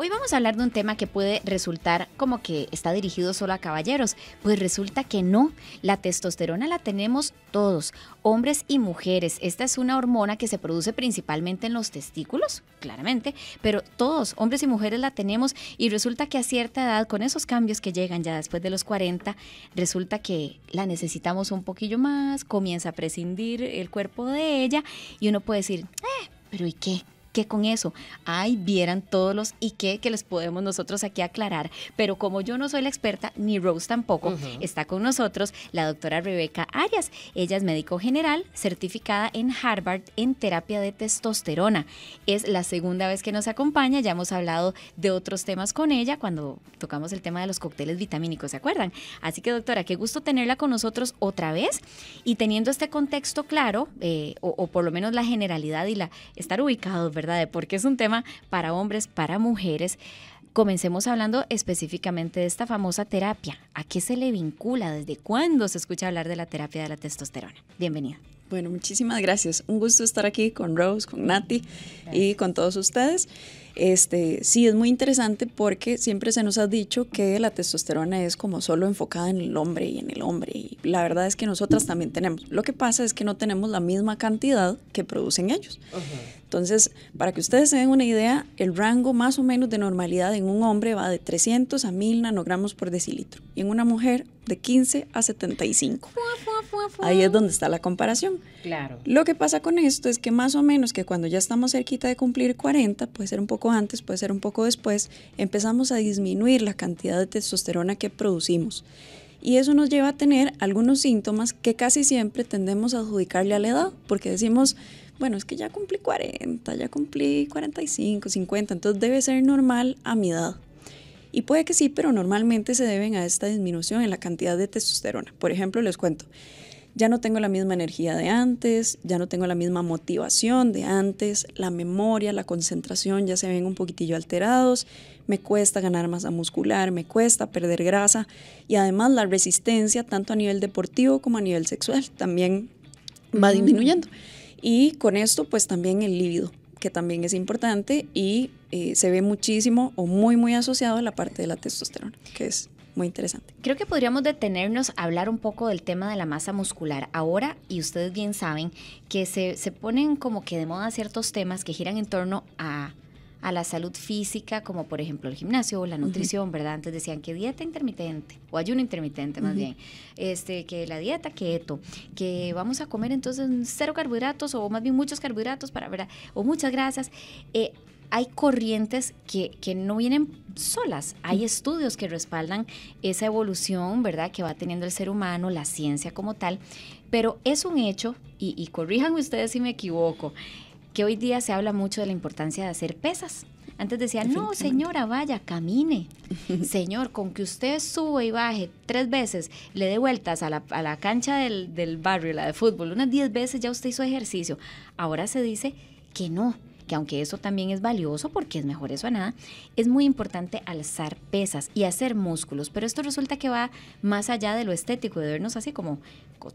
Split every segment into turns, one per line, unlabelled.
Hoy vamos a hablar de un tema que puede resultar como que está dirigido solo a caballeros, pues resulta que no. La testosterona la tenemos todos, hombres y mujeres. Esta es una hormona que se produce principalmente en los testículos, claramente, pero todos, hombres y mujeres, la tenemos y resulta que a cierta edad, con esos cambios que llegan ya después de los 40, resulta que la necesitamos un poquillo más, comienza a prescindir el cuerpo de ella y uno puede decir, pero ¿y qué? ¿Qué con eso? Ay, vieran todos los y qué que les podemos nosotros aquí aclarar. Pero como yo no soy la experta, ni Rose tampoco, está con nosotros la doctora Rebeca Arias. Ella es médico general, certificada en Harvard en terapia de testosterona. Es la segunda vez que nos acompaña, ya hemos hablado de otros temas con ella cuando tocamos el tema de los cócteles vitamínicos, ¿se acuerdan? Así que doctora, qué gusto tenerla con nosotros otra vez y teniendo este contexto claro, o por lo menos la generalidad y estar ubicados, ¿verdad? De por qué es un tema para hombres, para mujeres. Comencemos hablando específicamente de esta famosa terapia. ¿A qué se le vincula? ¿Desde cuándo se escucha hablar de la terapia de la testosterona? Bienvenida.
Bueno, muchísimas gracias. Un gusto estar aquí con Rose, con Nati y con todos ustedes. Sí, es muy interesante porque siempre se nos ha dicho que la testosterona es como solo enfocada en el hombre y en el hombre. Y la verdad es que nosotras también tenemos. Lo que pasa es que no tenemos la misma cantidad que producen ellos. Entonces, para que ustedes se den una idea, el rango más o menos de normalidad en un hombre va de 300 a 1000 nanogramos por decilitro y en una mujer de 15 a 75. Ahí es donde está la comparación.
Claro.
Lo que pasa con esto es que más o menos que cuando ya estamos cerquita de cumplir 40, puede ser un poco antes, puede ser un poco después, empezamos a disminuir la cantidad de testosterona que producimos. Y eso nos lleva a tener algunos síntomas que casi siempre tendemos a adjudicarle a la edad, porque decimos, bueno, es que ya cumplí 40, ya cumplí 45, 50, entonces debe ser normal a mi edad. Y puede que sí, pero normalmente se deben a esta disminución en la cantidad de testosterona. Por ejemplo, les cuento, ya no tengo la misma energía de antes, ya no tengo la misma motivación de antes, la memoria, la concentración ya se ven un poquitillo alterados, me cuesta ganar masa muscular, me cuesta perder grasa y además la resistencia tanto a nivel deportivo como a nivel sexual también va disminuyendo. Y con esto pues también el líbido, que también es importante y se ve muchísimo o muy asociado a la parte de la testosterona, que es muy interesante.
Creo que podríamos detenernos a hablar un poco del tema de la masa muscular. Ahora, y ustedes bien saben, que se ponen como que de moda ciertos temas que giran en torno a la salud física, como por ejemplo el gimnasio o la nutrición, ¿verdad? Antes decían que dieta intermitente, o ayuno intermitente más bien, que la dieta keto, que vamos a comer entonces 0 carbohidratos o más bien muchos carbohidratos, ¿verdad? O muchas grasas. Hay corrientes que no vienen solas, hay estudios que respaldan esa evolución, ¿verdad?, que va teniendo el ser humano, la ciencia como tal, pero es un hecho, y corríjanme ustedes si me equivoco, que hoy día se habla mucho de la importancia de hacer pesas. Antes decían, no señora, vaya, camine. Señor, con que usted sube y baje 3 veces, le dé vueltas a la cancha del barrio, la de fútbol, unas 10 veces ya usted hizo ejercicio. Ahora se dice que no, que aunque eso también es valioso porque es mejor eso a nada, es muy importante alzar pesas y hacer músculos, pero esto resulta que va más allá de lo estético, de vernos así como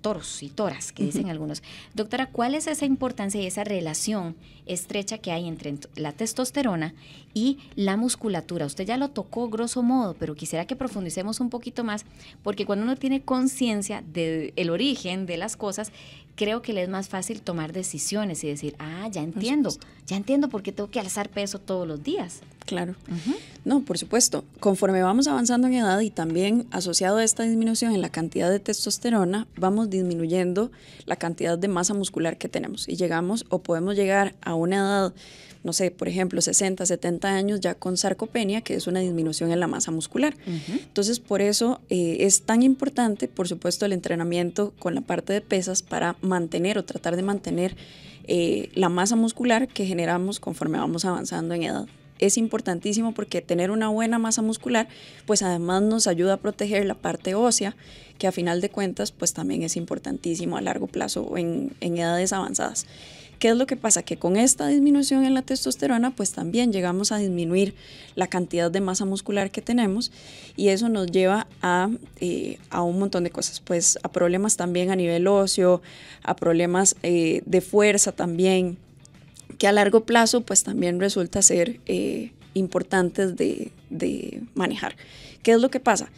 toros y toras, que dicen algunos. Doctora, ¿cuál es esa importancia y esa relación estrecha que hay entre la testosterona y la musculatura? Usted ya lo tocó grosso modo, pero quisiera que profundicemos un poquito más, porque cuando uno tiene conciencia del origen de las cosas, creo que le es más fácil tomar decisiones y decir, ya entiendo por qué tengo que alzar peso todos los días.
Claro. No, por supuesto. Conforme vamos avanzando en edad y también asociado a esta disminución en la cantidad de testosterona, vamos disminuyendo la cantidad de masa muscular que tenemos y llegamos o podemos llegar a una edad, no sé, por ejemplo, 60, 70 años ya con sarcopenia, que es una disminución en la masa muscular. Entonces, por eso es tan importante, por supuesto, el entrenamiento con la parte de pesas para mantener o tratar de mantener la masa muscular que generamos conforme vamos avanzando en edad. Es importantísimo porque tener una buena masa muscular, pues además nos ayuda a proteger la parte ósea, que a final de cuentas, pues también es importantísimo a largo plazo o en edades avanzadas. ¿Qué es lo que pasa? Que con esta disminución en la testosterona, pues también llegamos a disminuir la cantidad de masa muscular que tenemos y eso nos lleva a un montón de cosas, pues a problemas también a nivel óseo, a problemas de fuerza también, que a largo plazo pues también resulta ser importantes de manejar. ¿Qué es lo que pasa?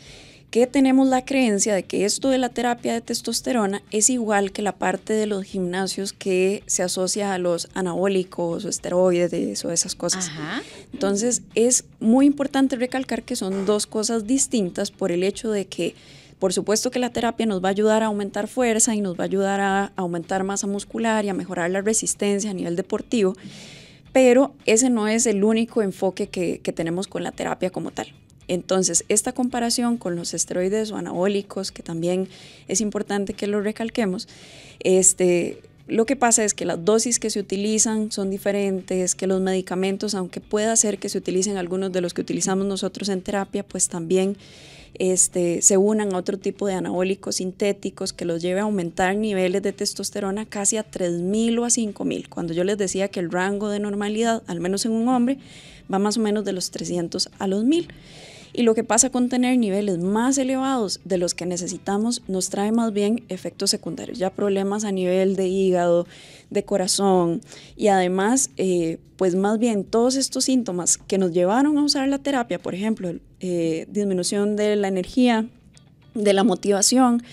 Que tenemos la creencia de que esto de la terapia de testosterona es igual que la parte de los gimnasios que se asocia a los anabólicos o esteroides o esas cosas.
Ajá.
Entonces es muy importante recalcar que son dos cosas distintas por el hecho de que, por supuesto que la terapia nos va a ayudar a aumentar fuerza y nos va a ayudar a aumentar masa muscular y a mejorar la resistencia a nivel deportivo, pero ese no es el único enfoque que tenemos con la terapia como tal. Entonces, esta comparación con los esteroides o anabólicos, que también es importante que lo recalquemos, lo que pasa es que las dosis que se utilizan son diferentes, que los medicamentos, aunque pueda ser que se utilicen algunos de los que utilizamos nosotros en terapia, pues también se unan a otro tipo de anabólicos sintéticos que los lleve a aumentar niveles de testosterona casi a 3.000 o a 5.000. Cuando yo les decía que el rango de normalidad, al menos en un hombre, va más o menos de los 300 a los 1.000. Y lo que pasa con tener niveles más elevados de los que necesitamos nos trae más bien efectos secundarios, ya problemas a nivel de hígado, de corazón y además, pues más bien todos estos síntomas que nos llevaron a usar la terapia, por ejemplo, disminución de la energía, de la motivación,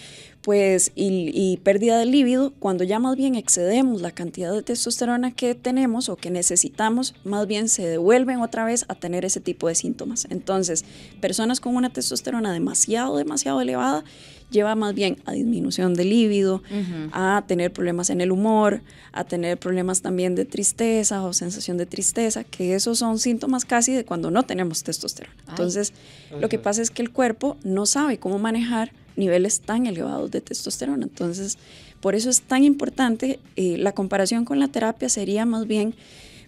pues y pérdida de líbido, cuando ya más bien excedemos la cantidad de testosterona que tenemos o que necesitamos, más bien se devuelven otra vez a tener ese tipo de síntomas. Entonces, personas con una testosterona demasiado elevada lleva más bien a disminución de líbido, a tener problemas en el humor, a tener problemas también de tristeza o sensación de tristeza, que esos son síntomas casi de cuando no tenemos testosterona. Entonces, lo que pasa es que el cuerpo no sabe cómo manejar niveles tan elevados de testosterona. Entonces, por eso es tan importante, la comparación con la terapia sería más bien,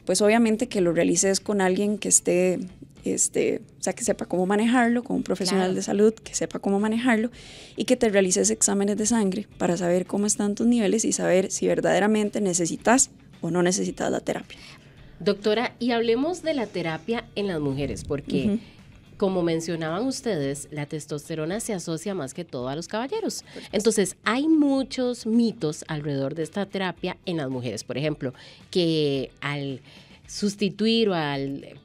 pues obviamente que lo realices con alguien que esté, o sea, que sepa cómo manejarlo, con un profesional de salud que sepa cómo manejarlo y que te realices exámenes de sangre para saber cómo están tus niveles y saber si verdaderamente necesitas o no necesitas la terapia.
Doctora, y hablemos de la terapia en las mujeres, porque como mencionaban ustedes, la testosterona se asocia más que todo a los caballeros. Entonces, hay muchos mitos alrededor de esta terapia en las mujeres. Por ejemplo, que al sustituir o al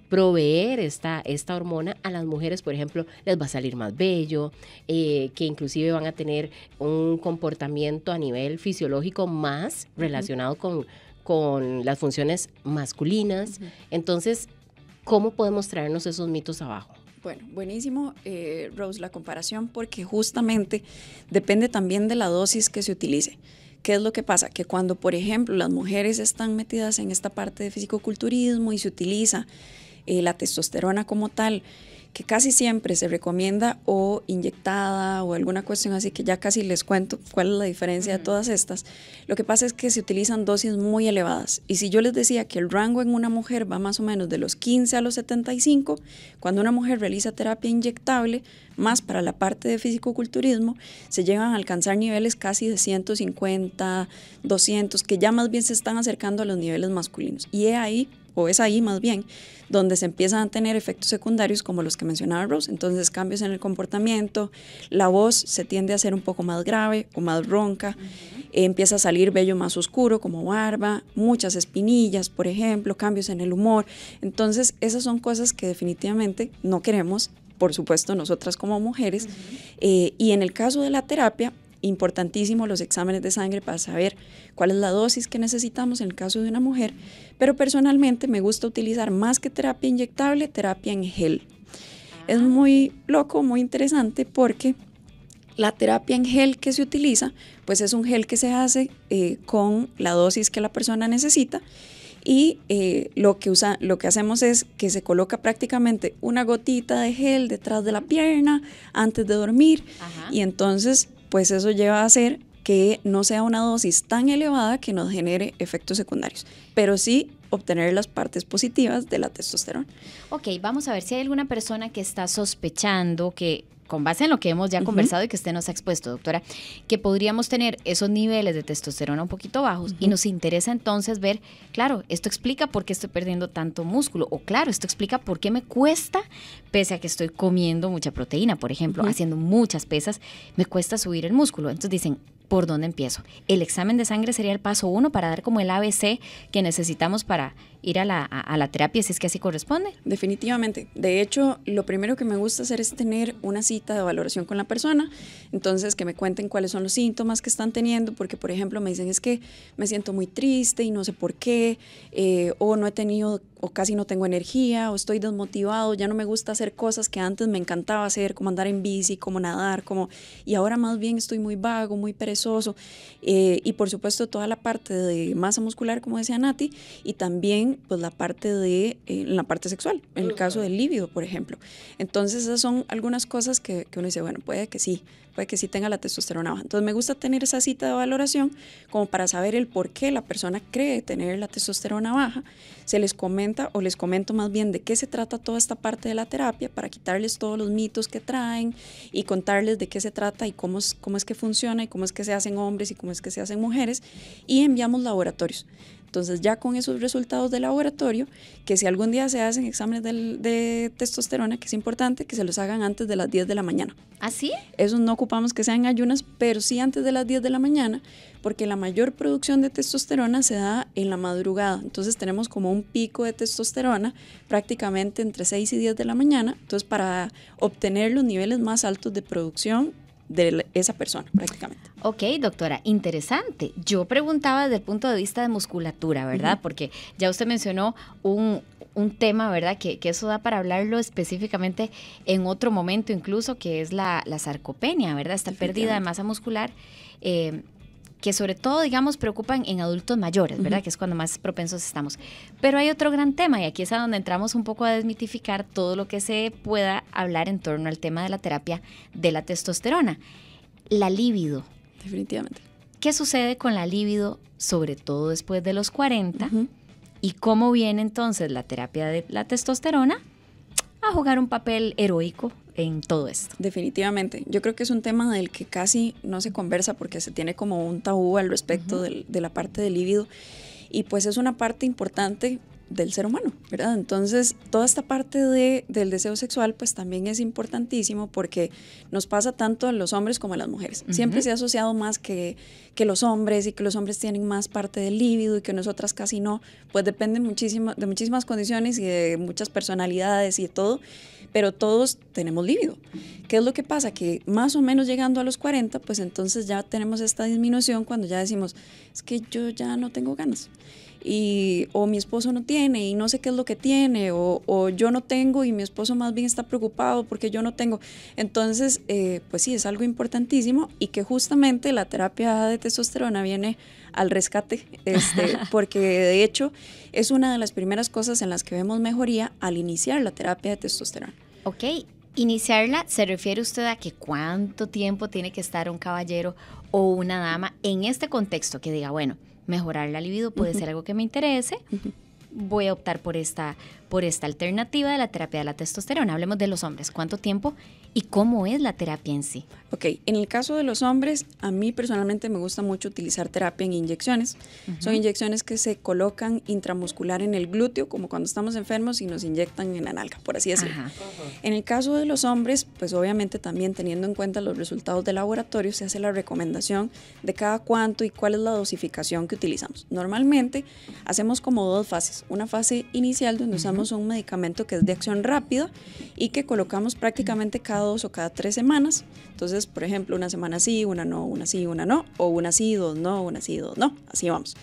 proveer esta hormona a las mujeres, por ejemplo, les va a salir más bello, que inclusive van a tener un comportamiento a nivel fisiológico más relacionado con las funciones masculinas. Entonces, ¿cómo podemos traernos esos mitos abajo?
Bueno, buenísimo, Rose, la comparación, porque justamente depende también de la dosis que se utilice. ¿Qué es lo que pasa? Que cuando, por ejemplo, las mujeres están metidas en esta parte de fisicoculturismo y se utiliza la testosterona como tal, que casi siempre se recomienda o inyectada o alguna cuestión así, que ya casi les cuento cuál es la diferencia de todas estas. Lo que pasa es que se utilizan dosis muy elevadas. Y si yo les decía que el rango en una mujer va más o menos de los 15 a los 75, cuando una mujer realiza terapia inyectable, más para la parte de fisicoculturismo, se llegan a alcanzar niveles casi de 150, 200, que ya más bien se están acercando a los niveles masculinos. Y es ahí más bien donde se empiezan a tener efectos secundarios como los que mencionaba Rose. Entonces, cambios en el comportamiento, la voz se tiende a hacer un poco más grave o más ronca, empieza a salir vello más oscuro como barba, muchas espinillas, por ejemplo, cambios en el humor. Entonces, esas son cosas que definitivamente no queremos, por supuesto, nosotras como mujeres. Y en el caso de la terapia, importantísimo los exámenes de sangre para saber cuál es la dosis que necesitamos en el caso de una mujer, pero personalmente me gusta utilizar más que terapia inyectable, terapia en gel. Es muy loco, muy interesante porque la terapia en gel que se utiliza, pues es un gel que se hace con la dosis que la persona necesita y lo que hacemos es que se coloca prácticamente una gotita de gel detrás de la pierna antes de dormir. Y entonces pues eso lleva a hacer que no sea una dosis tan elevada que nos genere efectos secundarios, pero sí obtener las partes positivas de la testosterona.
Ok, vamos a ver si hay alguna persona que está sospechando que, con base en lo que hemos ya conversado y que usted nos ha expuesto, doctora, que podríamos tener esos niveles de testosterona un poquito bajos y nos interesa entonces ver, claro, esto explica por qué estoy perdiendo tanto músculo o claro, esto explica por qué me cuesta, pese a que estoy comiendo mucha proteína, por ejemplo, haciendo muchas pesas, me cuesta subir el músculo. Entonces dicen, ¿por dónde empiezo? El examen de sangre sería el paso 1 para dar como el ABC que necesitamos para ir a la terapia, si es que así corresponde.
Definitivamente. De hecho, lo primero que me gusta hacer es tener una cita de valoración con la persona. Entonces, que me cuenten cuáles son los síntomas que están teniendo, porque, por ejemplo, me dicen es que me siento muy triste y no sé por qué, o no he tenido, o casi no tengo energía, o estoy desmotivado, ya no me gusta hacer cosas que antes me encantaba hacer, como andar en bici, como nadar, y ahora más bien estoy muy vago, muy perezoso. Y por supuesto, toda la parte de masa muscular, como decía Nati, y también pues la parte sexual, en el caso del líbido, por ejemplo. Entonces esas son algunas cosas que uno dice, bueno, puede que sí tenga la testosterona baja. Entonces me gusta tener esa cita de valoración como para saber el por qué la persona cree tener la testosterona baja. Se les comenta, o les comento más bien de qué se trata toda esta parte de la terapia, para quitarles todos los mitos que traen y contarles de qué se trata y cómo es que funciona y cómo es que se hacen hombres y cómo es que se hacen mujeres, y enviamos laboratorios. Entonces ya con esos resultados de laboratorio, que si algún día se hacen exámenes de testosterona, que es importante que se los hagan antes de las 10 de la mañana.
¿Ah, sí?
Esos no ocupamos que sean ayunas, pero sí antes de las 10 de la mañana, porque la mayor producción de testosterona se da en la madrugada. Entonces tenemos como un pico de testosterona prácticamente entre 6 y 10 de la mañana. Entonces para obtener los niveles más altos de producción de esa persona, prácticamente.
Ok, doctora, interesante. Yo preguntaba desde el punto de vista de musculatura, ¿verdad? Porque ya usted mencionó un tema, ¿verdad? Que eso da para hablarlo específicamente en otro momento incluso, que es la sarcopenia, ¿verdad? Esta pérdida de masa muscular, que sobre todo, digamos, preocupan en adultos mayores, ¿verdad? Que es cuando más propensos estamos. Pero hay otro gran tema, y aquí es a donde entramos un poco a desmitificar todo lo que se pueda hablar en torno al tema de la terapia de la testosterona. La libido.
Definitivamente.
¿Qué sucede con la libido, sobre todo después de los 40? ¿Y cómo viene entonces la terapia de la testosterona a jugar un papel heroico en todo esto?
Definitivamente. Yo creo que es un tema del que casi no se conversa porque se tiene como un tabú al respecto de la parte del líbido, y pues es una parte importante del ser humano, ¿verdad? Entonces, toda esta parte del deseo sexual pues también es importantísimo, porque nos pasa tanto a los hombres como a las mujeres. Siempre se ha asociado más que los hombres, y que los hombres tienen más parte del líbido y que nosotras casi no. Pues depende de muchísimas condiciones y de muchas personalidades y de todo, pero todos tenemos líbido. ¿Qué es lo que pasa? Que más o menos llegando a los 40, pues entonces ya tenemos esta disminución cuando ya decimos, es que yo ya no tengo ganas. O mi esposo no tiene y no sé qué es lo que tiene, o yo no tengo y mi esposo más bien está preocupado porque yo no tengo. Entonces, pues sí, es algo importantísimo, y que justamente la terapia de testosterona viene al rescate, porque de hecho es una de las primeras cosas en las que vemos mejoría al iniciar la terapia de testosterona.
Ok, iniciarla, ¿se refiere usted a que cuánto tiempo tiene que estar un caballero o una dama en este contexto que diga, bueno, mejorar la libido puede ser algo que me interese, voy a optar por esta alternativa de la terapia de la testosterona? Hablemos de los hombres, ¿cuánto tiempo y cómo es la terapia en sí?
Ok, en el caso de los hombres, a mí personalmente me gusta mucho utilizar terapia en inyecciones. Son inyecciones que se colocan intramuscular en el glúteo, como cuando estamos enfermos y nos inyectan en la nalga, por así decirlo. En el caso de los hombres, pues obviamente también teniendo en cuenta los resultados de laboratorio, se hace la recomendación de cada cuánto y cuál es la dosificación que utilizamos. Normalmente hacemos como 2 fases. Una fase inicial donde usamos un medicamento que es de acción rápida y que colocamos prácticamente cada 2 o cada 3 semanas. Entonces, por ejemplo, una semana sí, una no, una sí, una no, o una sí, 2 no, una sí, 2 no, así vamos.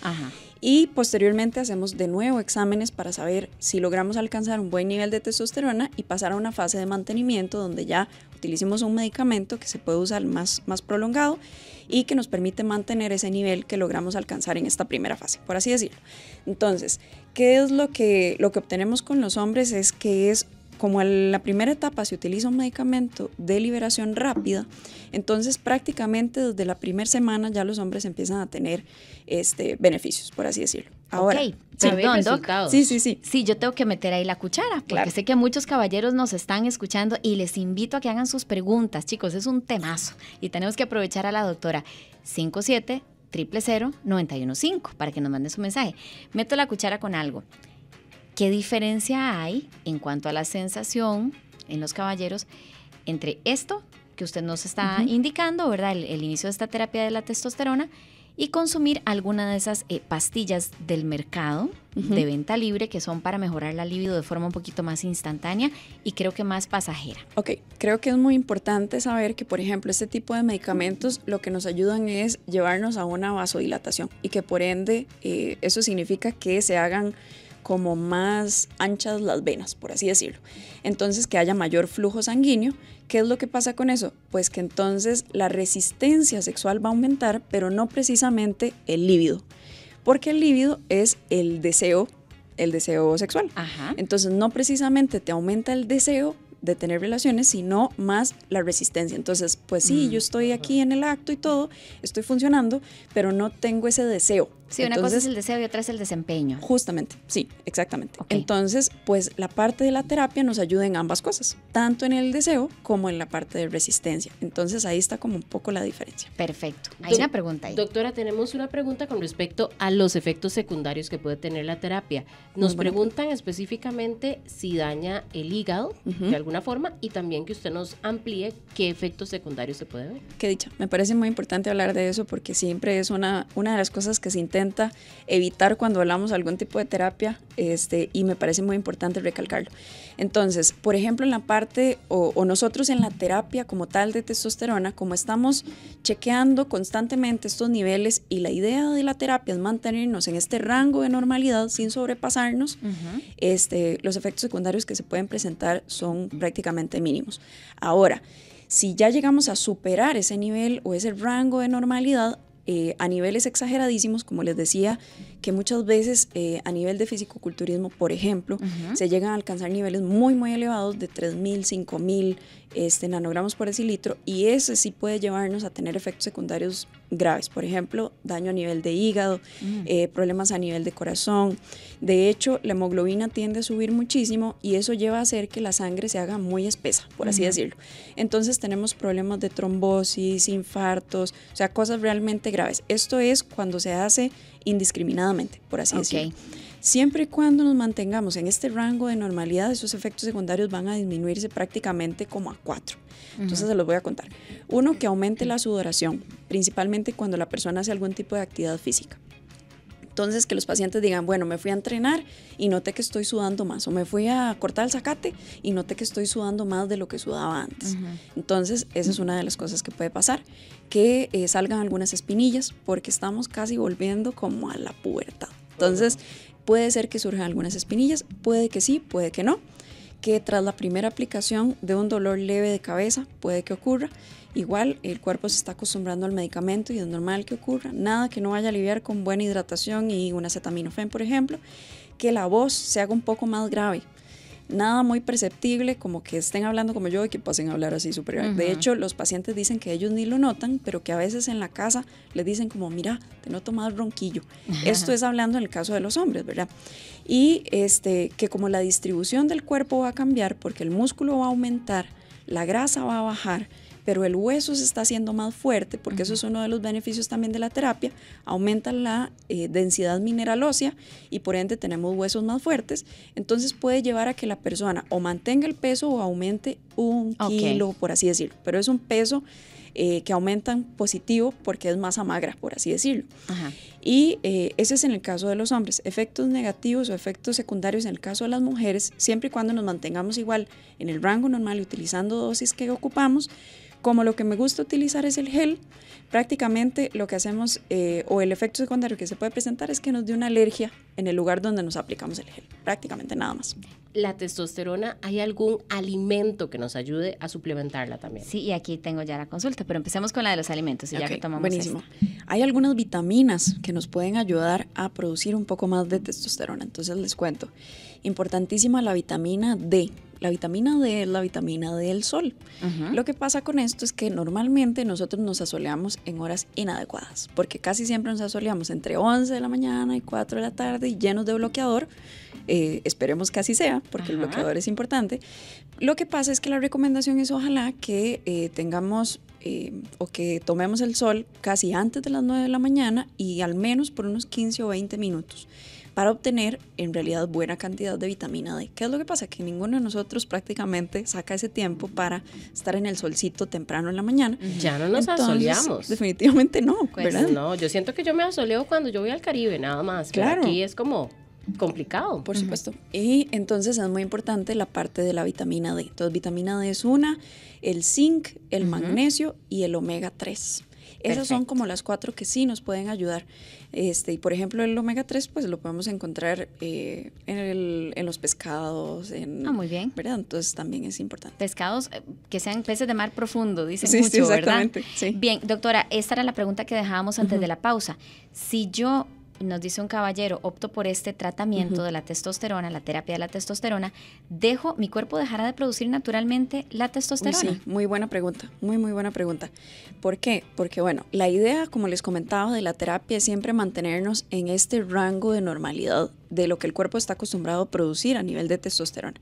Y posteriormente hacemos de nuevo exámenes para saber si logramos alcanzar un buen nivel de testosterona y pasar a una fase de mantenimiento donde ya utilicemos un medicamento que se puede usar más prolongado y que nos permite mantener ese nivel que logramos alcanzar en esta primera fase, por así decirlo. Entonces, ¿qué es lo que obtenemos con los hombres? Es que es como en la primera etapa se utiliza un medicamento de liberación rápida, entonces prácticamente desde la primera semana ya los hombres empiezan a tener beneficios, por así decirlo. Ahora,
perdón, Doc.
Sí.
Sí, yo tengo que meter ahí la cuchara, porque sé que muchos caballeros nos están escuchando y les invito a que hagan sus preguntas. Chicos, es un temazo y tenemos que aprovechar a la doctora. 57-000-915 para que nos mande su mensaje. Meto la cuchara con algo. ¿Qué diferencia hay en cuanto a la sensación en los caballeros entre esto que usted nos está indicando, ¿verdad? El inicio de esta terapia de la testosterona y consumir alguna de esas pastillas del mercado de venta libre que son para mejorar la libido de forma un poquito más instantánea y creo que más pasajera.
Ok, creo que es muy importante saber que, por ejemplo, este tipo de medicamentos lo que nos ayudan es llevarnos a una vasodilatación y que por ende eso significa que se hagan como más anchas las venas, por así decirlo. Entonces, que haya mayor flujo sanguíneo. ¿Qué es lo que pasa con eso? Pues que entonces la resistencia sexual va a aumentar, pero no precisamente el líbido, porque el líbido es el deseo sexual.
Ajá.
Entonces, no precisamente te aumenta el deseo de tener relaciones, sino más la resistencia. Entonces, pues sí, yo estoy aquí en el acto y todo, estoy funcionando, pero no tengo ese deseo.
Sí, una cosa es el deseo y otra es el desempeño.
Justamente, sí, exactamente.
Okay.
Entonces, pues la parte de la terapia nos ayuda en ambas cosas, tanto en el deseo como en la parte de resistencia. Entonces, ahí está como un poco la diferencia.
Perfecto. Hay una pregunta ahí.
Doctora, tenemos una pregunta con respecto a los efectos secundarios que puede tener la terapia. Nos preguntan específicamente si daña el hígado de alguna forma y también que usted nos amplíe qué efectos secundarios se puede ver.
Qué dicha. Me parece muy importante hablar de eso porque siempre es una de las cosas que se intenta evitar cuando hablamos de algún tipo de terapia, y me parece muy importante recalcarlo. Entonces, por ejemplo, en la parte o nosotros en la terapia como tal de testosterona, como estamos chequeando constantemente estos niveles y la idea de la terapia es mantenernos en este rango de normalidad sin sobrepasarnos, los efectos secundarios que se pueden presentar son prácticamente mínimos. Ahora, si ya llegamos a superar ese nivel o ese rango de normalidad, a niveles exageradísimos, como les decía, que muchas veces a nivel de fisicoculturismo, por ejemplo, se llegan a alcanzar niveles muy, muy elevados de 3.000, 5.000 nanogramos por decilitro, y ese sí puede llevarnos a tener efectos secundarios graves, por ejemplo, daño a nivel de hígado, problemas a nivel de corazón. De hecho, la hemoglobina tiende a subir muchísimo y eso lleva a hacer que la sangre se haga muy espesa, por así decirlo. Entonces tenemos problemas de trombosis, infartos, o sea, cosas realmente graves. Esto es cuando se hace indiscriminadamente, por así decirlo. Siempre y cuando nos mantengamos en este rango de normalidad, esos efectos secundarios van a disminuirse prácticamente como a 4. Entonces se los voy a contar. Uno, que aumente la sudoración, principalmente cuando la persona hace algún tipo de actividad física. Entonces, que los pacientes digan, bueno, me fui a entrenar y noté que estoy sudando más, o me fui a cortar el zacate y noté que estoy sudando más de lo que sudaba antes. Entonces, esa es una de las cosas que puede pasar, que salgan algunas espinillas, porque estamos casi volviendo como a la pubertad. Entonces, puede ser que surjan algunas espinillas, puede que sí, puede que no, que tras la primera aplicación de un dolor leve de cabeza, puede que ocurra. Igual el cuerpo se está acostumbrando al medicamento y es normal que ocurra. Nada que no vaya a aliviar con buena hidratación y un acetaminofén, por ejemplo. Que la voz se haga un poco más grave. Nada muy perceptible, como que estén hablando como yo y que pasen a hablar así súper grave. De hecho, los pacientes dicen que ellos ni lo notan, pero que a veces en la casa les dicen como, mira, te noto más ronquillo. Esto es hablando en el caso de los hombres, ¿verdad? Y que como la distribución del cuerpo va a cambiar, porque el músculo va a aumentar, la grasa va a bajar, pero el hueso se está haciendo más fuerte, porque eso es uno de los beneficios también de la terapia, aumenta la densidad mineral ósea y por ende tenemos huesos más fuertes, entonces puede llevar a que la persona o mantenga el peso o aumente un kilo, por así decirlo, pero es un peso que aumentan positivo porque es masa magra, por así decirlo. Y ese es en el caso de los hombres. Efectos negativos o efectos secundarios en el caso de las mujeres, siempre y cuando nos mantengamos igual en el rango normal y utilizando dosis que ocupamos. Como lo que me gusta utilizar es el gel, prácticamente lo que hacemos o el efecto secundario que se puede presentar es que nos dé una alergia en el lugar donde nos aplicamos el gel, prácticamente nada más.
La testosterona, ¿hay algún alimento que nos ayude a suplementarla también?
Sí, y aquí tengo ya la consulta, pero empecemos con la de los alimentos y ya que tomamos
buenísimo.
esta.
Hay algunas vitaminas que nos pueden ayudar a producir un poco más de testosterona, entonces les cuento. Importantísima la vitamina D. La vitamina D es la vitamina D del sol. Lo que pasa con esto es que normalmente nosotros nos asoleamos en horas inadecuadas, porque casi siempre nos asoleamos entre 11 de la mañana y 4 de la tarde y llenos de bloqueador. Esperemos que así sea, porque el bloqueador es importante. Lo que pasa es que la recomendación es ojalá que tengamos o que tomemos el sol casi antes de las 9 de la mañana y al menos por unos 15 o 20 minutos. para obtener en realidad buena cantidad de vitamina D. ¿Qué es lo que pasa? Que ninguno de nosotros prácticamente saca ese tiempo para estar en el solcito temprano en la mañana.
Ya no nos asoleamos.
Definitivamente no,
pues,
¿verdad?
No, yo siento que yo me asoleo cuando yo voy al Caribe, nada más.
Claro.
Pero aquí es como complicado.
Por supuesto. Y entonces es muy importante la parte de la vitamina D. Entonces, vitamina D es una, el zinc, el magnesio y el omega 3. Esas son como las 4 que sí nos pueden ayudar. Y por ejemplo, el omega 3 pues lo podemos encontrar en los pescados.
Muy bien.
¿Verdad? Entonces también es importante.
Pescados que sean peces de mar profundo, dicen
sí,
mucho,
sí, exactamente,
¿verdad?
Sí.
Bien, doctora, esta era la pregunta que dejábamos antes de la pausa. Si yo, nos dice un caballero, opto por este tratamiento de la testosterona, la terapia de la testosterona, ¿mi cuerpo dejará de producir naturalmente la testosterona?
Sí, muy buena pregunta, muy buena pregunta. ¿Por qué? Porque bueno, la idea, como les comentaba, de la terapia es siempre mantenernos en este rango de normalidad de lo que el cuerpo está acostumbrado a producir a nivel de testosterona.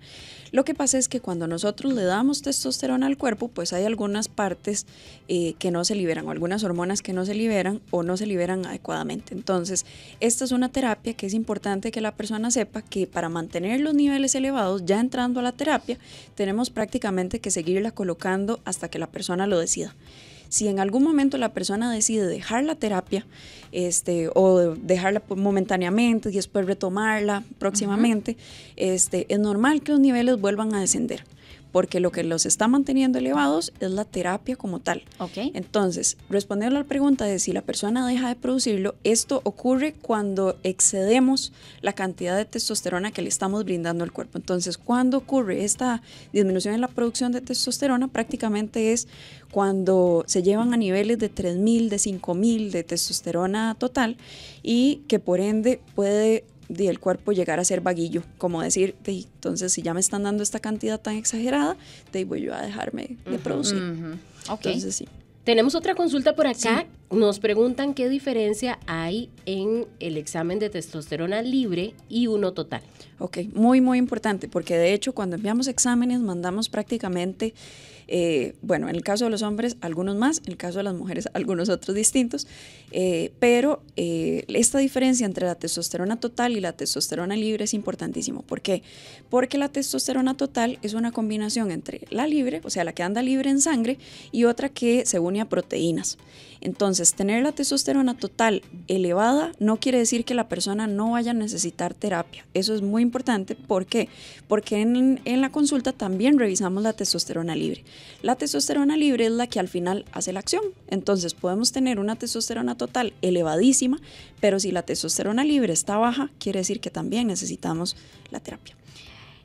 Lo que pasa es que cuando nosotros le damos testosterona al cuerpo, pues hay algunas partes que no se liberan, o algunas hormonas que no se liberan o no se liberan adecuadamente. Entonces, esta es una terapia que es importante que la persona sepa que para mantener los niveles elevados, ya entrando a la terapia, tenemos prácticamente que seguirla colocando hasta que la persona lo decida. Si en algún momento la persona decide dejar la terapia o dejarla momentáneamente y después retomarla próximamente, es normal que los niveles vuelvan a descender, porque lo que los está manteniendo elevados es la terapia como tal.
Okay.
Entonces, respondiendo a la pregunta de si la persona deja de producirlo, esto ocurre cuando excedemos la cantidad de testosterona que le estamos brindando al cuerpo. Entonces, cuando ocurre esta disminución en la producción de testosterona, prácticamente es cuando se llevan a niveles de 3.000, de 5.000 de testosterona total, y que por ende puede el cuerpo llegar a ser vaguillo, como decir, entonces si ya me están dando esta cantidad tan exagerada, voy yo a dejarme de producir.
Okay.
Entonces sí.
Tenemos otra consulta por acá. Sí. Nos preguntan qué diferencia hay en el examen de testosterona libre y uno total.
Ok, muy importante, porque de hecho cuando enviamos exámenes mandamos prácticamente, en el caso de los hombres algunos más, en el caso de las mujeres algunos otros distintos, pero esta diferencia entre la testosterona total y la testosterona libre es importantísimo. ¿Por qué? Porque la testosterona total es una combinación entre la libre, o sea, la que anda libre en sangre, y otra que se une a proteínas. Entonces, tener la testosterona total elevada no quiere decir que la persona no vaya a necesitar terapia. Eso es muy importante. ¿Por qué? Porque en la consulta también revisamos la testosterona libre. La testosterona libre es la que al final hace la acción. Entonces, podemos tener una testosterona total elevadísima, pero si la testosterona libre está baja, quiere decir que también necesitamos la terapia.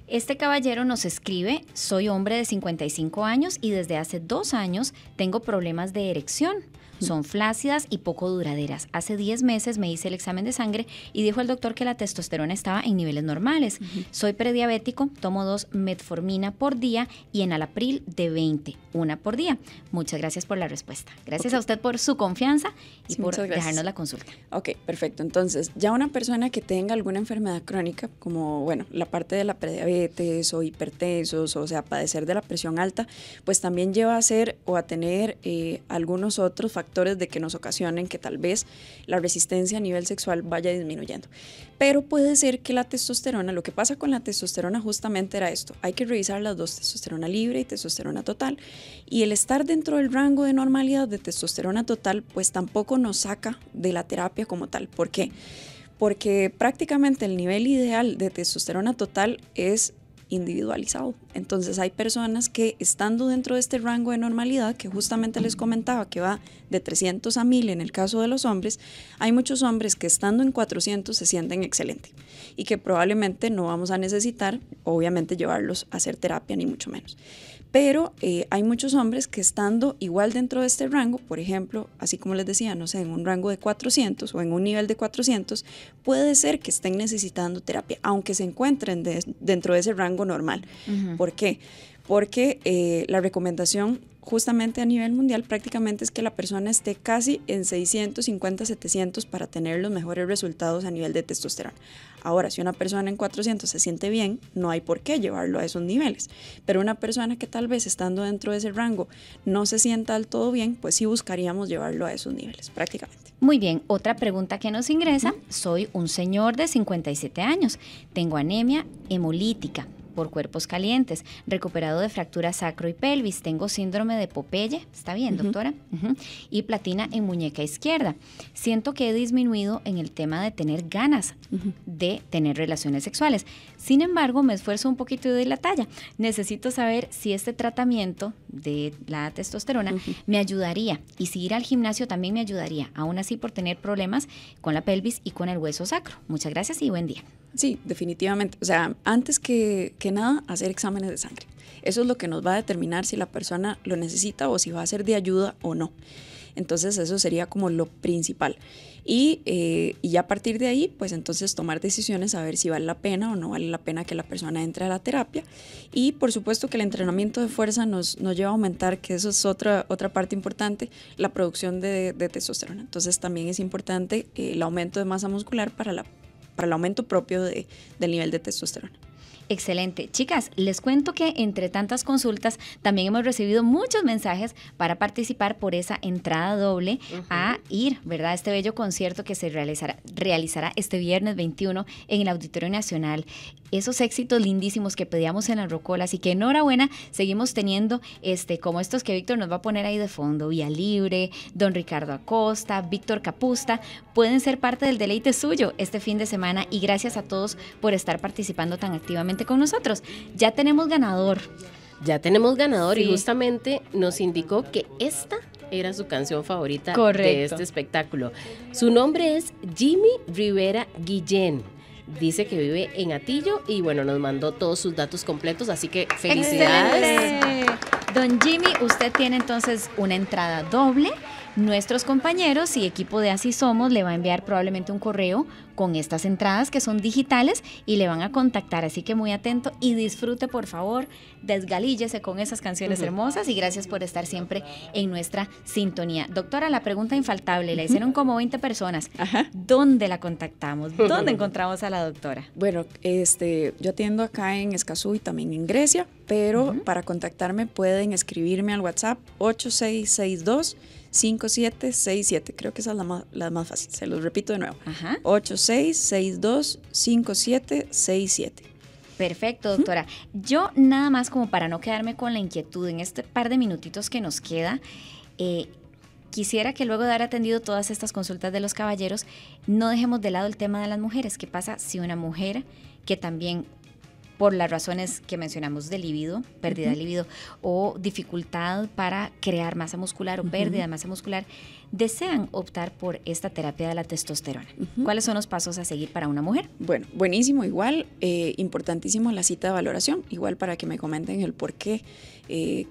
Este caballero nos escribe: soy hombre de 55 años y desde hace 2 años tengo problemas de erección. Son flácidas y poco duraderas. Hace 10 meses me hice el examen de sangre y dijo el doctor que la testosterona estaba en niveles normales. Soy prediabético, tomo 2 metformina por día y enalapril de 20, una por día. Muchas gracias por la respuesta. Gracias a usted por su confianza y por dejarnos la consulta.
Ok, perfecto. Entonces, ya una persona que tenga alguna enfermedad crónica, como la parte de la prediabetes o hipertensos, o sea, padecer de la presión alta, pues también lleva a ser o a tener algunos otros factores de que nos ocasionen que tal vez la resistencia a nivel sexual vaya disminuyendo. Pero puede ser que la testosterona, lo que pasa con la testosterona justamente era esto: hay que revisar las dos, testosterona libre y testosterona total, y el estar dentro del rango de normalidad de testosterona total pues tampoco nos saca de la terapia como tal. ¿Por qué? Porque prácticamente el nivel ideal de testosterona total es individualizado. Entonces hay personas que, estando dentro de este rango de normalidad que justamente les comentaba que va de 300 a 1000 en el caso de los hombres, hay muchos hombres que estando en 400 se sienten excelente y que probablemente no vamos a necesitar obviamente llevarlos a hacer terapia ni mucho menos. Pero hay muchos hombres que, estando igual dentro de este rango, por ejemplo, así como les decía, no sé, en un rango de 400 o en un nivel de 400, puede ser que estén necesitando terapia, aunque se encuentren dentro de ese rango normal. ¿Por qué? Porque la recomendación justamente a nivel mundial prácticamente es que la persona esté casi en 650, 700 para tener los mejores resultados a nivel de testosterona. Ahora, si una persona en 400 se siente bien, no hay por qué llevarlo a esos niveles. Pero una persona que tal vez estando dentro de ese rango no se sienta del todo bien, pues sí buscaríamos llevarlo a esos niveles prácticamente.
Muy bien, otra pregunta que nos ingresa. Soy un señor de 57 años. Tengo anemia hemolítica por cuerpos calientes, recuperado de fractura sacro y pelvis, tengo síndrome de Popeye, ¿está bien, doctora? Y platina en muñeca izquierda. Siento que he disminuido en el tema de tener ganas de tener relaciones sexuales. Sin embargo, me esfuerzo un poquito de la talla. Necesito saber si este tratamiento de la testosterona me ayudaría y si ir al gimnasio también me ayudaría, aún así por tener problemas con la pelvis y con el hueso sacro. Muchas gracias y buen día.
Sí, definitivamente. O sea, antes que nada, hacer exámenes de sangre. Eso es lo que nos va a determinar si la persona lo necesita o si va a ser de ayuda o no. Entonces, eso sería como lo principal. Y ya a partir de ahí, pues entonces tomar decisiones a ver si vale la pena o no vale la pena que la persona entre a la terapia. Y por supuesto que el entrenamiento de fuerza nos lleva a aumentar, que eso es otra parte importante, la producción de testosterona. Entonces, también es importante el aumento de masa muscular para el aumento propio del nivel de testosterona.
Excelente. Chicas, les cuento que entre tantas consultas también hemos recibido muchos mensajes para participar por esa entrada doble a ir, ¿verdad? Este bello concierto que se realizará este viernes 21 en el Auditorio Nacional. Esos éxitos lindísimos que pedíamos en la Rocola, así que enhorabuena, seguimos teniendo como estos que Víctor nos va a poner ahí de fondo, Vía Libre, Don Ricardo Acosta, Víctor Capusta, pueden ser parte del deleite suyo este fin de semana y gracias a todos por estar participando tan activamente con nosotros. Ya tenemos ganador.
Ya tenemos ganador,
Sí.
Y justamente nos indicó que esta era su canción favorita
Correcto.
de este espectáculo. Su nombre es Jimmy Rivera Guillén. Dice que vive en Atillo y bueno, nos mandó todos sus datos completos, así que felicidades.
¡Excelente! Don Jimmy, usted tiene entonces una entrada doble. Nuestros compañeros y equipo de Así Somos le va a enviar probablemente un correo con estas entradas que son digitales y le van a contactar, así que muy atento y disfrute, por favor, desgalíllese con esas canciones hermosas y gracias por estar siempre en nuestra sintonía. Doctora, la pregunta infaltable, la hicieron como 20 personas. ¿Dónde la contactamos? ¿Dónde encontramos a la doctora?
Bueno, yo atiendo acá en Escazú y también en Grecia, pero para contactarme pueden escribirme al WhatsApp 8662-5767. Creo que esa es la más fácil. Se los repito de nuevo. 8662-5767.
Perfecto, doctora. Yo nada más como para no quedarme con la inquietud en este par de minutitos que nos queda, quisiera que luego de haber atendido todas estas consultas de los caballeros, no dejemos de lado el tema de las mujeres. ¿Qué pasa si una mujer que también, por las razones que mencionamos de libido, pérdida de libido o dificultad para crear masa muscular o pérdida de masa muscular, desean optar por esta terapia de la testosterona? ¿Cuáles son los pasos a seguir para una mujer?
Bueno, buenísimo, igual, importantísimo la cita de valoración, igual para que me comenten el por qué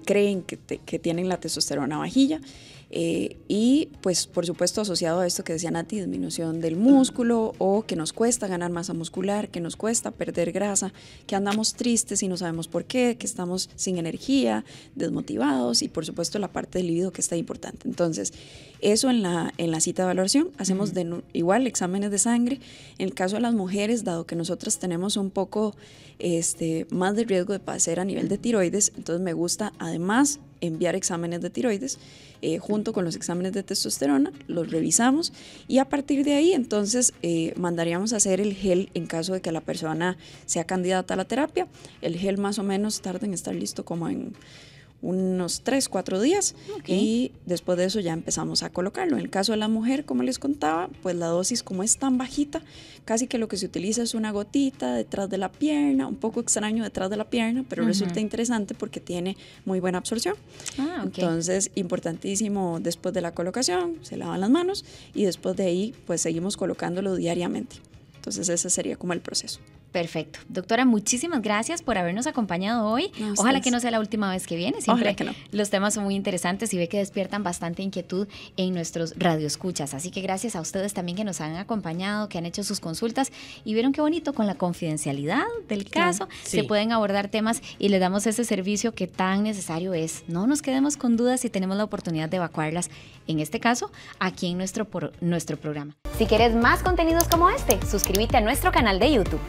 creen que tienen la testosterona bajilla. Y pues por supuesto asociado a esto que decía Nati, disminución del músculo o que nos cuesta ganar masa muscular, que nos cuesta perder grasa, que andamos tristes y no sabemos por qué, que estamos sin energía, desmotivados y por supuesto la parte del libido que está importante. Entonces eso en la cita de valoración hacemos igual exámenes de sangre. En el caso de las mujeres, dado que nosotras tenemos un poco más de riesgo de padecer a nivel de tiroides, entonces me gusta además enviar exámenes de tiroides junto con los exámenes de testosterona, los revisamos y a partir de ahí entonces mandaríamos a hacer el gel en caso de que la persona sea candidata a la terapia. El gel más o menos tarda en estar listo como en unos 3-4 días y después de eso ya empezamos a colocarlo. En el caso de la mujer, como les contaba, pues la dosis como es tan bajita, casi que lo que se utiliza es una gotita detrás de la pierna, un poco extraño detrás de la pierna, pero resulta interesante porque tiene muy buena absorción. Entonces, importantísimo, después de la colocación, se lavan las manos y después de ahí, pues seguimos colocándolo diariamente. Entonces, ese sería como el proceso.
Perfecto. Doctora, muchísimas gracias por habernos acompañado hoy.
No,
Ojalá que no sea la última vez que viene. Siempre
Ojalá que no.
Los temas son muy interesantes y ve que despiertan bastante inquietud en nuestros radioescuchas. Así que gracias a ustedes también que nos han acompañado, que han hecho sus consultas y vieron qué bonito con la confidencialidad del caso.
Sí.
Se pueden abordar temas y les damos ese servicio que tan necesario es. No nos quedemos con dudas si tenemos la oportunidad de evacuarlas. En este caso, aquí en nuestro programa. Si quieres más contenidos como este, suscríbete a nuestro canal de YouTube.